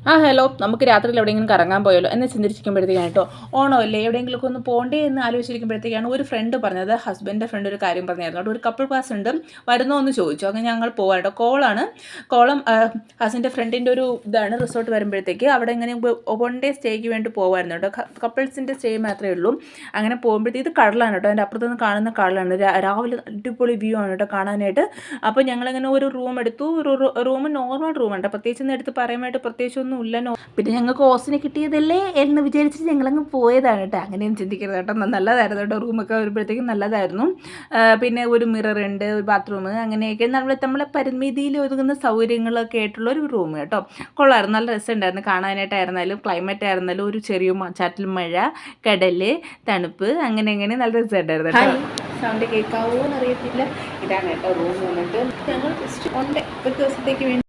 Hello, നമുക്ക് രാത്രിയിൽ എവിടെയെങ്കിലും കറങ്ങാൻ പോയല്ലോ എന്ന് ചിന്തിച്ചിരിക്കുമ്പോഴത്തേക്കാണ് കേട്ടോ, ഓണമല്ലേ എവിടെയെങ്കിലുമൊക്കെ ഒന്ന് പോകണ്ടേ എന്ന് ആലോചിച്ചിരിക്കുമ്പോഴത്തേക്കാണ് ഒരു ഫ്രണ്ട് പറഞ്ഞത്, ഹസ്ബൻഡിൻ്റെ ഫ്രണ്ട് ഒരു കാര്യം പറഞ്ഞായിരുന്നു കേട്ടോ. ഒരു കപ്പിൾ പാസ് ഉണ്ട്, വരുന്നോ എന്ന് ചോദിച്ചു. അങ്ങനെ ഞങ്ങൾ പോകാം കേട്ടോ. കോളം ഹസ്ബൻഡിൻ്റെ ഫ്രണ്ടിൻ്റെ ഒരു ഇതാണ്. റിസോർട്ട് വരുമ്പോഴത്തേക്ക് അവിടെ ഇങ്ങനെ 1 ഡേ സ്റ്റേക്ക് വേണ്ടി പോകുമായിരുന്നു കേട്ടോ. കപ്പിൾസിൻ്റെ സ്റ്റേ മാത്രമേ ഉള്ളൂ. അങ്ങനെ പോകുമ്പോഴത്തേക്ക് ഇത് കടലാണ് കേട്ടോ. അതിൻ്റെ അപ്പുറത്തുനിന്ന് കാണുന്ന കടലാണ്. രാവിലെ അടിപൊളി വ്യൂ ആണ് കേട്ടോ കാണാനായിട്ട്. അപ്പോൾ ഞങ്ങളിങ്ങനെ ഒരു റൂം എടുത്തു. ഒരു റൂം നോർമൽ റൂമുണ്ട്, പ്രത്യേകിച്ച് എടുത്ത് പറയാനായിട്ട് പ്രത്യേകിച്ചൊന്നും ഇല്ലല്ലോ. പിന്നെ ഞങ്ങൾക്ക് ഓസിനെ കിട്ടിയതല്ലേ എന്ന് വിചാരിച്ച് ഞങ്ങളങ്ങ് പോയതാണ് കേട്ടോ. അങ്ങനെയും ചിന്തിക്കരുത് കേട്ടോ. നല്ലതായിരുന്നു കേട്ടോ. റൂമൊക്കെ വരുമ്പോഴത്തേക്കും നല്ലതായിരുന്നു. പിന്നെ ഒരു മിറർ ഉണ്ട്, ഒരു ബാത്റൂം, അങ്ങനെയൊക്കെ നമ്മളെ പരിമിതിയിൽ ഒതുങ്ങുന്ന സൗകര്യങ്ങളൊക്കെ ആയിട്ടുള്ള ഒരു റൂം കേട്ടോ. കൊള്ളായിരുന്നു, നല്ല രസമുണ്ടായിരുന്നു കാണാനായിട്ടായിരുന്നാലും. ക്ലൈമറ്റ് ആയിരുന്നാലും ഒരു ചെറിയ ചാറ്റൽ മഴ, കടൽ, തണുപ്പ്, അങ്ങനെ നല്ല രസമുണ്ടായിരുന്നു കേട്ടോ. സൗണ്ട് കേൾക്കാവോ എന്നറിയത്തില്ല. ഇതാണ് കേട്ടോ റൂം വന്നിട്ട്. ഞങ്ങൾ ജസ്റ്റ് 1 ഡേ ഒരു ദിവസത്തേക്ക് വേണ്ടി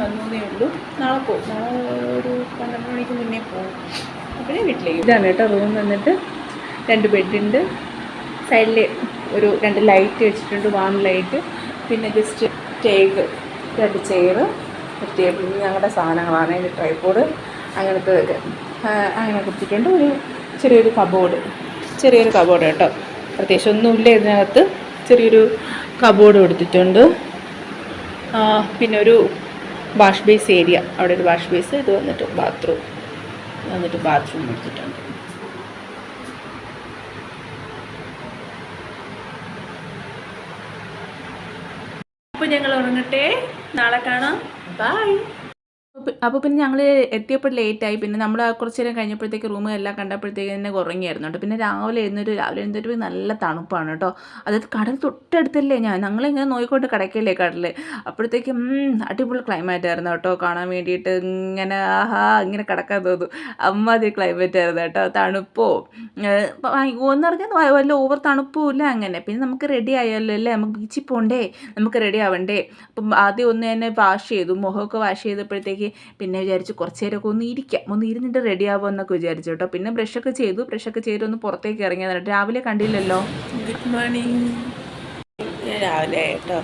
വന്നതേ ഉള്ളൂ. നാളെ പോകും. നാളെ ഒരു 12 മണിക്ക് മുന്നേ പോകും. അപ്പോഴേ വീട്ടിലേക്ക്. ഇതാണ് കേട്ടോ റൂം വന്നിട്ട്. 2 ബെഡുണ്ട്, സൈഡിൽ ഒരു 2 ലൈറ്റ് വെച്ചിട്ടുണ്ട്, വാം ലൈറ്റ്. പിന്നെ ജസ്റ്റ് ടേബിൾ, 2 ചെയർ, ഒരു ടേബിൾ. ഞങ്ങളുടെ സാധനങ്ങളാണ്. അതിൻ്റെ ട്രൈപോഡ് അങ്ങനത്തെ അങ്ങനെ കൊടുത്തിട്ടുണ്ട്. ഒരു ചെറിയൊരു കബോർഡ് കേട്ടോ. പ്രത്യേകിച്ച് ഒന്നുമില്ല ഇതിനകത്ത്. ചെറിയൊരു കബോർഡ് കൊടുത്തിട്ടുണ്ട്. പിന്നെ ഒരു വാഷ് ബേസ് ഏരിയ, അവിടെ ഒരു വാഷ് ബേസ്. ഇത് വന്നിട്ട് ബാത്റൂം എടുത്തിട്ടുണ്ട്. അപ്പോൾ ഞങ്ങൾ ഉറങ്ങട്ടെ, നാളെ കാണാം, ബൈ. അപ്പോൾ പിന്നെ ഞങ്ങൾ എത്തിയപ്പോൾ ലേറ്റായി. പിന്നെ നമ്മൾ കുറച്ച് നേരം കഴിഞ്ഞപ്പോഴത്തേക്ക് റൂം എല്ലാം കണ്ടപ്പോഴത്തേക്ക് തന്നെ ഉറങ്ങിയായിരുന്നു കേട്ടോ. പിന്നെ രാവിലെ എഴുന്നേറ്റ് നല്ല തണുപ്പാണ് കേട്ടോ. അതായത് കടൽ തൊട്ടടുത്തല്ലേ. ഞങ്ങളിങ്ങനെ നോക്കിക്കൊണ്ട് കിടക്കല്ലേ കടൽ. അപ്പോഴത്തേക്കും അടിപൊളി ക്ലൈമറ്റ് ആയിരുന്നു കേട്ടോ. കാണാൻ വേണ്ടിയിട്ട് ഇങ്ങനെ കിടക്കാൻ തോന്നും. അമ്മാതിരി ക്ലൈമറ്റ് ആയിരുന്നു കേട്ടോ. തണുപ്പോ ഒന്ന് പറഞ്ഞാൽ വല്ല ഓവർ തണുപ്പും ഇല്ല. അങ്ങനെ പിന്നെ നമുക്ക് റെഡി ആയല്ലോ അല്ലേ, നമുക്ക് ബീച്ചിൽ പോകണ്ടേ, നമുക്ക് റെഡി ആവണ്ടേ. അപ്പം ആദ്യം ഒന്ന് തന്നെ വാഷ് ചെയ്തു, മുഖമൊക്കെ വാഷ് ചെയ്തപ്പോഴത്തേക്ക് പിന്നെ വിചാരിച്ചു കുറച്ച് നേരമൊക്കെ ഒന്ന് ഇരുന്നിട്ട് റെഡി ആവുമെന്നൊക്കെ വിചാരിച്ചു കേട്ടോ. പിന്നെ ബ്രഷൊക്കെ ചെയ്ത് ഒന്ന് പുറത്തേക്ക് ഇറങ്ങിയതാണ്. രാവിലെ കണ്ടില്ലല്ലോ. Good morning. ഞാൻ രാവിലെ കേട്ടോ.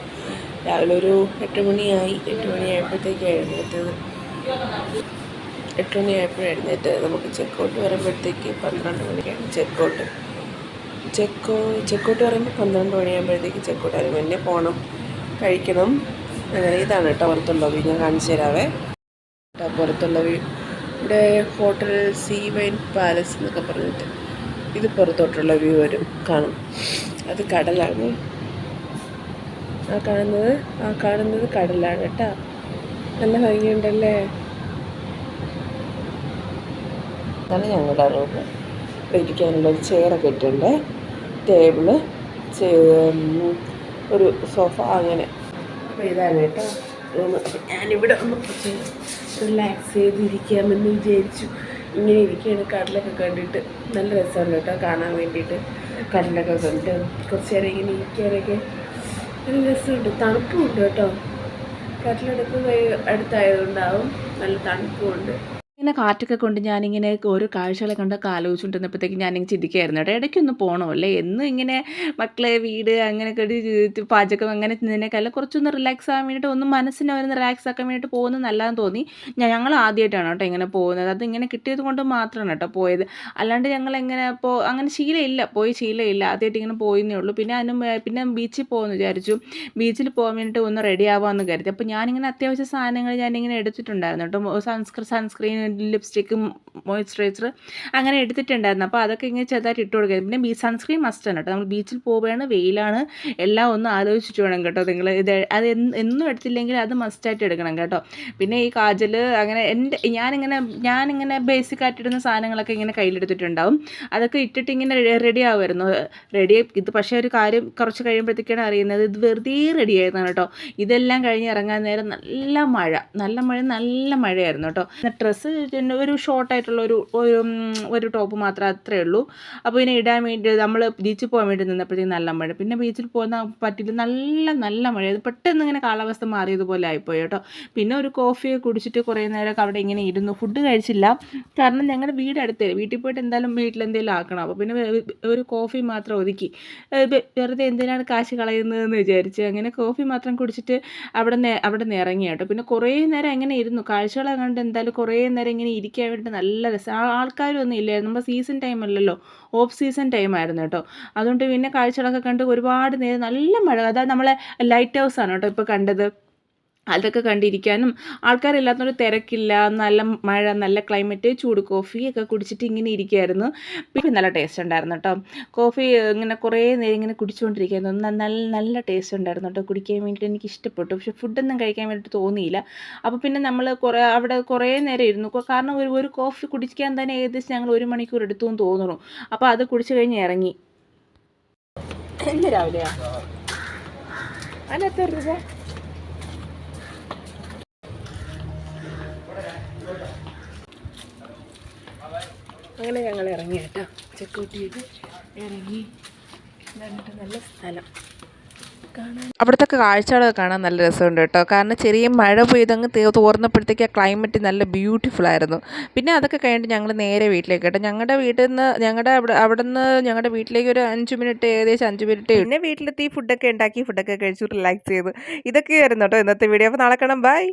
രാവിലെ ഒരു 8 മണിയായപ്പോഴത്തേക്ക് എഴുന്നേറ്റത്. 8 മണിയായപ്പോഴും എഴുന്നേറ്റ്. നമുക്ക് ചെക്കൗട്ട് വരുമ്പോഴത്തേക്ക് 12 മണിക്കാണ് ചെക്കൗട്ട് പറയുമ്പോൾ 12 മണിയാകുമ്പോഴത്തേക്ക് ചെക്കൗട്ട് അതിന് മുന്നേ പോകണം, കഴിക്കണം. അങ്ങനെ ഇതാണ് കേട്ടോ പുറത്തുള്ള വ്യൂ. ഞാൻ കാണിച്ചു തരാവേ. പുറത്തുള്ള വ്യൂ ഇവിടെ ഹോട്ടൽ സീ വൈൻ പാലസ് എന്നൊക്കെ പറഞ്ഞിട്ട് ഇത് പുറത്തോട്ടുള്ള വ്യൂ കാണും. അത് കടലാണ്. കാണുന്നത് കടലാണ് കേട്ടോ. നല്ല ഭംഗിയുണ്ടല്ലേ. അതാണ് ഞങ്ങളുടെ റൂം. ഇരിക്കാനുള്ളൊരു ചെയറൊക്കെ ഇട്ടുണ്ട്, ടേബിള്, ഒരു സോഫ, അങ്ങനെ. അപ്പോൾ ഇതാണ് കേട്ടോ റൂം. ഞാനിവിടെ ഒന്ന് റിലാക്സ് ചെയ്തിരിക്കാമെന്ന് വിചാരിച്ചു. ഇങ്ങനെ ഇരിക്കുകയാണ് കടലൊക്കെ കണ്ടിട്ട്. നല്ല രസമാണ് കേട്ടോ കാണാൻ വേണ്ടിയിട്ട്. കടലൊക്കെ കണ്ടിട്ട് കുറച്ച് നേരം ഇങ്ങനെ ഇരിക്കാനൊക്കെ നല്ല രസമുണ്ട്. തണുപ്പുമുണ്ട് കേട്ടോ. അടുത്തായതുകൊണ്ടാവും നല്ല തണുപ്പുമുണ്ട്. ഇങ്ങനെ കാറ്റൊക്കെ കൊണ്ട് ഞാനിങ്ങനെ ഓരോ കാഴ്ചകളെ കണ്ടൊക്കെ ആലോചിച്ചുകൊണ്ടിരുന്നപ്പോഴത്തേക്ക് ഞാനിങ്ങനെ ചിന്തിക്കുകയായിരുന്നു കേട്ടോ. ഇടയ്ക്കൊന്ന് പോകണമല്ലേ, എന്നും ഇങ്ങനെ മക്കളെ, വീട്, അങ്ങനെയൊക്കെ പാചകം അങ്ങനെ ചെയ്യുന്നതിനേക്കാളും കുറച്ചൊന്ന് റിലാക്സ് ആകാൻ വേണ്ടിയിട്ട്, ഒന്ന് മനസ്സിനെ ഒന്ന് റിലാക്സ് ആക്കാൻ വേണ്ടിയിട്ട് പോകുന്നത് നല്ലതെന്ന് തോന്നി. ഞങ്ങൾ ആദ്യമായിട്ടാണ് കേട്ടോ ഇങ്ങനെ പോകുന്നത്. അതിങ്ങനെ കിട്ടിയത് കൊണ്ട് മാത്രമാണ് കേട്ടോ പോയത്. അല്ലാണ്ട് ഞങ്ങൾ എങ്ങനെ അങ്ങനെ ശീലമില്ല. ആദ്യമായിട്ട് ഇങ്ങനെ പോയെന്നേ ഉള്ളൂ. പിന്നെ ബീച്ചിൽ പോകുമെന്ന് വിചാരിച്ചു. ബീച്ചിൽ പോകാൻ വേണ്ടിയിട്ട് ഒന്ന് റെഡി ആവാമെന്ന് കരുതി. അപ്പോൾ ഞാനിങ്ങനെ അത്യാവശ്യ സാധനങ്ങൾ ഞാനിങ്ങനെ എടുത്തിട്ടുണ്ടായിരുന്നു കേട്ടോ. സൺസ്ക്രീൻ, ലിപ്സ്റ്റിക്കും, മോയ്സ്ചറൈസർ അങ്ങനെ എടുത്തിട്ടുണ്ടായിരുന്നു. അപ്പോൾ അതൊക്കെ ഇങ്ങനെ ചെറുതായിട്ട് ഇട്ട് കൊടുക്കുക. പിന്നെ സൺസ്ക്രീൻ മസ്റ്റാണ് കേട്ടോ. നമ്മൾ ബീച്ചിൽ പോവുകയാണ്, വെയിലാണ്, എല്ലാം ഒന്ന് ആലോചിച്ചിട്ട് വേണം കേട്ടോ നിങ്ങൾ അത് എന്നും എടുത്തില്ലെങ്കിൽ അത് മസ്റ്റായിട്ട് എടുക്കണം കേട്ടോ. പിന്നെ ഈ കാജൽ, അങ്ങനെ ഞാനിങ്ങനെ ബേസിക്കായിട്ട് ഇടുന്ന സാധനങ്ങളൊക്കെ ഇങ്ങനെ കയ്യിലെടുത്തിട്ടുണ്ടാവും. അതൊക്കെ ഇട്ടിട്ട് ഇങ്ങനെ റെഡി ആവുമായിരുന്നു. ഇത് പക്ഷേ ഒരു കാര്യം, കുറച്ച് കഴിയുമ്പോഴത്തേക്കാണ് അറിയുന്നത് ഇത് വെറുതെ റെഡി ആയിരുന്നു കേട്ടോ. ഇതെല്ലാം കഴിഞ്ഞ് ഇറങ്ങാൻ നേരം നല്ല മഴയായിരുന്നു കേട്ടോ. ഡ്രസ്സ് ഒരു ഷോർട്ടായിട്ടുള്ള ഒരു ടോപ്പ് മാത്രമേ അത്രയേ ഉള്ളൂ. അപ്പോൾ ഇതിനെ ഇടാൻ വേണ്ടി നമ്മൾ ബീച്ചിൽ പോകാൻ വേണ്ടി നിന്നപ്പോഴത്തേക്കും നല്ല മഴ. പിന്നെ ബീച്ചിൽ പോകുന്ന പറ്റില്ല, നല്ല മഴ. പെട്ടെന്ന് ഇങ്ങനെ കാലാവസ്ഥ മാറിയതുപോലെ ആയിപ്പോയി കേട്ടോ. പിന്നെ ഒരു കോഫി കുടിച്ചിട്ട് കുറേ നേരമൊക്കെ അവിടെ ഇങ്ങനെ ഇരുന്നു. ഫുഡ് കഴിച്ചില്ല, കാരണം ഞങ്ങളുടെ വീട് അടുത്തേ. വീട്ടിൽ പോയിട്ട് എന്തായാലും വീട്ടിലെന്തെങ്കിലും ആക്കണം. അപ്പോൾ പിന്നെ ഒരു കോഫി മാത്രം ഒതുക്കി, വെറുതെ എന്തിനാണ് കാശ് കളയുന്നതെന്ന് വിചാരിച്ച് അങ്ങനെ കോഫി മാത്രം കുടിച്ചിട്ട് അവിടെ നിന്ന് ഇറങ്ങി കേട്ടോ. പിന്നെ കുറേ നേരം എങ്ങനെ ഇരുന്നു, കാഴ്ചകളെ കണ്ട് എന്തായാലും കുറേ നേരം ഇങ്ങനെ ഇരിക്കാൻ വേണ്ടിയിട്ട് നല്ല രസം. ആൾക്കാരും ഒന്നും ഇല്ലായിരുന്നു, നമ്മൾ സീസൺ ടൈം അല്ലല്ലോ, ഓഫ് സീസൺ ടൈം ആയിരുന്നു കേട്ടോ. അതുകൊണ്ട് പിന്നെ കാഴ്ചകളൊക്കെ കണ്ട് ഒരുപാട് നേരം നല്ല മഴ. അതായത് നമ്മളെ ലൈറ്റ് ഹൗസ് ആണ് കേട്ടോ ഇപ്പോൾ കണ്ടത്. അതൊക്കെ കണ്ടിരിക്കാനും ആൾക്കാരില്ലാത്തൊരു തിരക്കില്ല, നല്ല മഴ, നല്ല ക്ലൈമറ്റ്, ചൂട് കോഫിയൊക്കെ കുടിച്ചിട്ട് ഇങ്ങനെ ഇരിക്കുമായിരുന്നു. പിന്നെ നല്ല ടേസ്റ്റ് ഉണ്ടായിരുന്നു കേട്ടോ. കോഫി ഇങ്ങനെ കുറേ നേരം ഇങ്ങനെ കുടിച്ചുകൊണ്ടിരിക്കുകയായിരുന്നു. നല്ല ടേസ്റ്റ് ഉണ്ടായിരുന്നു കേട്ടോ. കുടിക്കാൻ വേണ്ടിയിട്ട് എനിക്ക് ഇഷ്ടപ്പെട്ടു. പക്ഷേ ഫുഡൊന്നും കഴിക്കാൻ വേണ്ടിയിട്ട് തോന്നിയില്ല. അപ്പോൾ പിന്നെ നമ്മൾ അവിടെ കുറേ നേരം ഇരുന്നു, കാരണം ഒരു കോഫി കുടിക്കാൻ തന്നെ ഏകദേശം ഞങ്ങൾ 1 മണിക്കൂർ എടുത്തു എന്ന് തോന്നുന്നു. അപ്പോൾ അത് കുടിച്ച് കഴിഞ്ഞ് ഇറങ്ങി. ഇന്ന് രാവിലെയാ അതിനകത്ത് രൂപ. അങ്ങനെ ഞങ്ങൾ ഇറങ്ങി കേട്ടോ. ചെക്കൗട്ട് ചെയ്ത് ഇറങ്ങി. നല്ല സ്ഥലം കാണാൻ, അവിടുത്തെ കാഴ്ചകളൊക്കെ കാണാൻ നല്ല രസമുണ്ട് കേട്ടോ. കാരണം ചെറിയ മഴ പെയ്തങ്ങ് തോർന്നപ്പോഴത്തേക്ക് ആ ക്ലൈമറ്റ് നല്ല ബ്യൂട്ടിഫുൾ ആയിരുന്നു. പിന്നെ അതൊക്കെ കഴിഞ്ഞിട്ട് ഞങ്ങൾ നേരെ വീട്ടിലേക്ക് കേട്ടോ. ഞങ്ങളുടെ വീട്ടിൽ നിന്ന് അവിടെ നിന്ന് ഞങ്ങളുടെ വീട്ടിലേക്ക് ഒരു 5 മിനിറ്റ്, ഏകദേശം 5 മിനിറ്റ്. പിന്നെ വീട്ടിലെത്തി ഫുഡൊക്കെ ഉണ്ടാക്കി, ഫുഡൊക്കെ കഴിച്ചു റിലാക്സ് ചെയ്തു. ഇതൊക്കെയായിരുന്നു കേട്ടോ ഇന്നത്തെ വീഡിയോ. അപ്പോൾ നാളെ കാണാം, ബൈ.